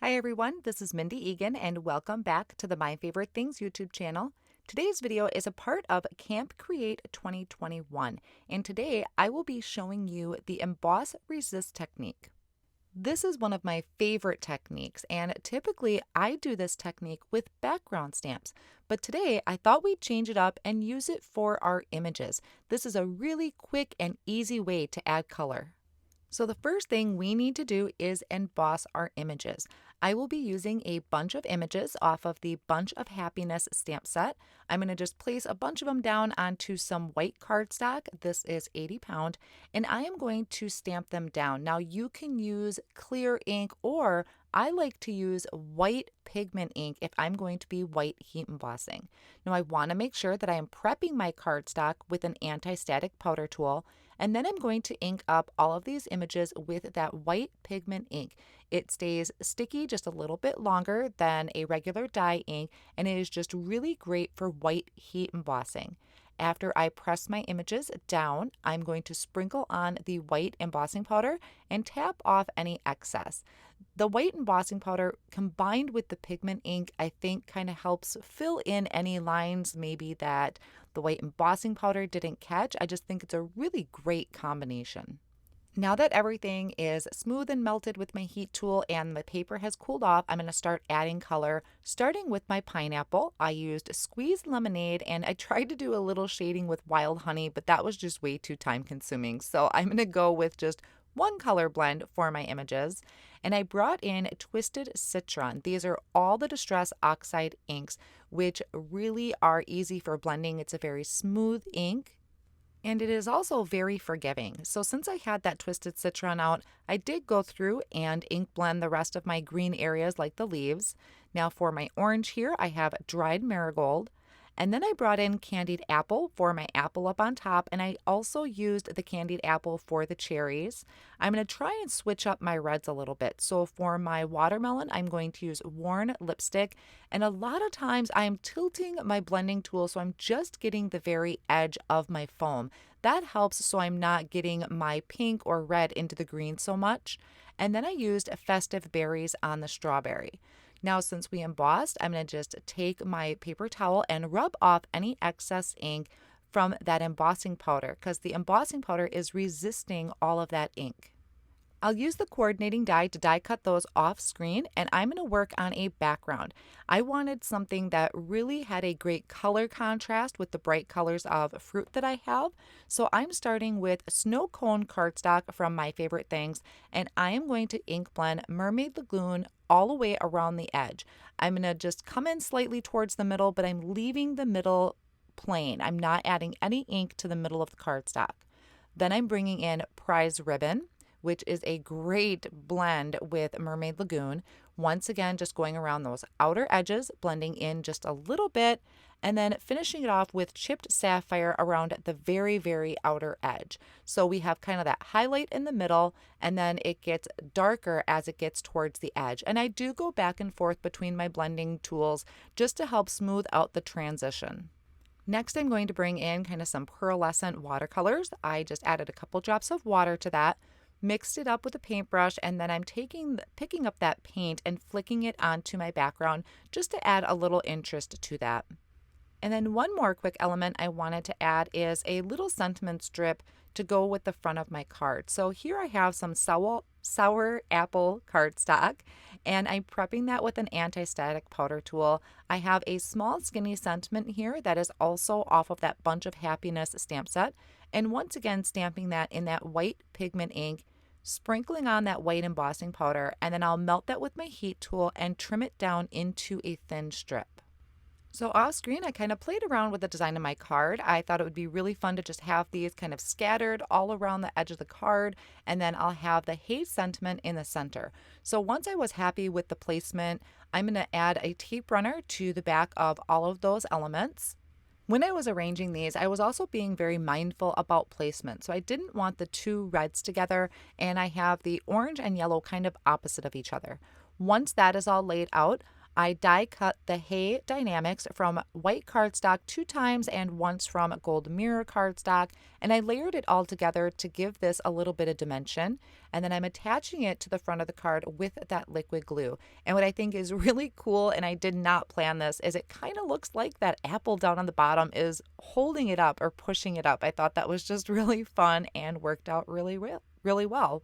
Hi everyone, this is Mindy Egan and welcome back to the My Favorite Things YouTube channel. Today's video is a part of Camp Create 2021 and today I will be showing you the emboss resist technique. This is one of my favorite techniques and typically I do this technique with background stamps, but today I thought we'd change it up and use it for our images. This is a really quick and easy way to add color. So the first thing we need to do is emboss our images. I will be using a bunch of images off of the Bunch of Happiness stamp set. I'm going to just place a bunch of them down onto some white cardstock. This is 80 pound, and I am going to stamp them down. Now you can use clear ink or I like to use white pigment ink if I'm going to be white heat embossing. Now I want to make sure that I am prepping my cardstock with an anti-static powder tool, and then I'm going to ink up all of these images with that white pigment ink. It stays sticky just a little bit longer than a regular dye ink, and it is just really great for white heat embossing. After I press my images down, I'm going to sprinkle on the white embossing powder and tap off any excess. The white embossing powder combined with the pigment ink, I think kind of helps fill in any lines maybe that the white embossing powder didn't catch. I just think it's a really great combination. Now that everything is smooth and melted with my heat tool and the paper has cooled off, I'm going to start adding color, starting with my pineapple. I used squeezed lemonade and I tried to do a little shading with wild honey, but that was just way too time consuming. So I'm going to go with just one color blend for my images. And I brought in Twisted Citron. These are all the Distress Oxide inks, which really are easy for blending. It's a very smooth ink. And it is also very forgiving. So since I had that Twisted Citron out, I did go through and ink blend the rest of my green areas like the leaves. Now for my orange here, I have dried marigold. And then I brought in candied apple for my apple up on top, and I also used the candied apple for the cherries. I'm going to try and switch up my reds a little bit. So for my watermelon, I'm going to use worn lipstick, and a lot of times I am tilting my blending tool so I'm just getting the very edge of my foam. That helps so I'm not getting my pink or red into the green so much. And then I used Festive Berries on the strawberry. Now, since we embossed, I'm going to just take my paper towel and rub off any excess ink from that embossing powder because the embossing powder is resisting all of that ink. I'll use the coordinating die to die cut those off screen, and I'm going to work on a background. I wanted something that really had a great color contrast with the bright colors of fruit that I have. So I'm starting with snow cone cardstock from My Favorite Things, and I am going to ink blend Mermaid Lagoon all the way around the edge. I'm going to just come in slightly towards the middle, but I'm leaving the middle plain. I'm not adding any ink to the middle of the cardstock. Then I'm bringing in Prize Ribbon, which is a great blend with Mermaid Lagoon. Once again, just going around those outer edges, blending in just a little bit, and then finishing it off with Chipped Sapphire around the very, very outer edge. So we have kind of that highlight in the middle, and then it gets darker as it gets towards the edge. And I do go back and forth between my blending tools just to help smooth out the transition. Next, I'm going to bring in kind of some pearlescent watercolors. I just added a couple drops of water to that, mixed it up with a paintbrush, and then I'm picking up that paint and flicking it onto my background just to add a little interest to that. And then one more quick element I wanted to add is a little sentiment strip to go with the front of my card. So here I have some sour apple cardstock, and I'm prepping that with an anti-static powder tool. I have a small skinny sentiment here that is also off of that Bunch of Happiness stamp set. And once again, stamping that in that white pigment ink, sprinkling on that white embossing powder, and then I'll melt that with my heat tool and trim it down into a thin strip. So off screen, I kind of played around with the design of my card. I thought it would be really fun to just have these kind of scattered all around the edge of the card, and then I'll have the Hey sentiment in the center. So once I was happy with the placement, I'm going to add a tape runner to the back of all of those elements. When I was arranging these, I was also being very mindful about placement. So I didn't want the two reds together, and I have the orange and yellow kind of opposite of each other. Once that is all laid out, I die cut the Hay Die-namics from white cardstock 2 times and once from gold mirror cardstock, and I layered it all together to give this a little bit of dimension. And then I'm attaching it to the front of the card with that liquid glue. And what I think is really cool, and I did not plan this, is it kind of looks like that apple down on the bottom is holding it up or pushing it up. I thought that was just really fun and worked out really well.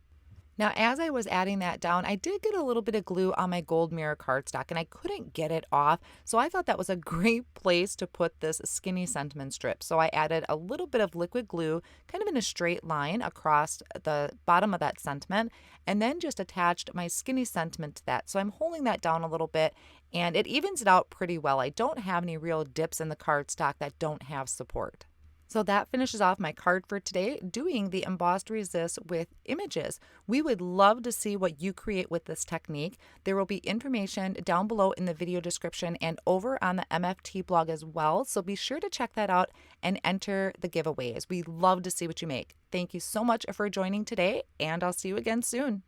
Now, as I was adding that down, I did get a little bit of glue on my gold mirror cardstock and I couldn't get it off. So I thought that was a great place to put this skinny sentiment strip. So I added a little bit of liquid glue kind of in a straight line across the bottom of that sentiment and then just attached my skinny sentiment to that. So I'm holding that down a little bit and it evens it out pretty well. I don't have any real dips in the cardstock that don't have support. So that finishes off my card for today, doing the embossed resist with images. We would love to see what you create with this technique. There will be information down below in the video description and over on the MFT blog as well. So be sure to check that out and enter the giveaways. We love to see what you make. Thank you so much for joining today, and I'll see you again soon.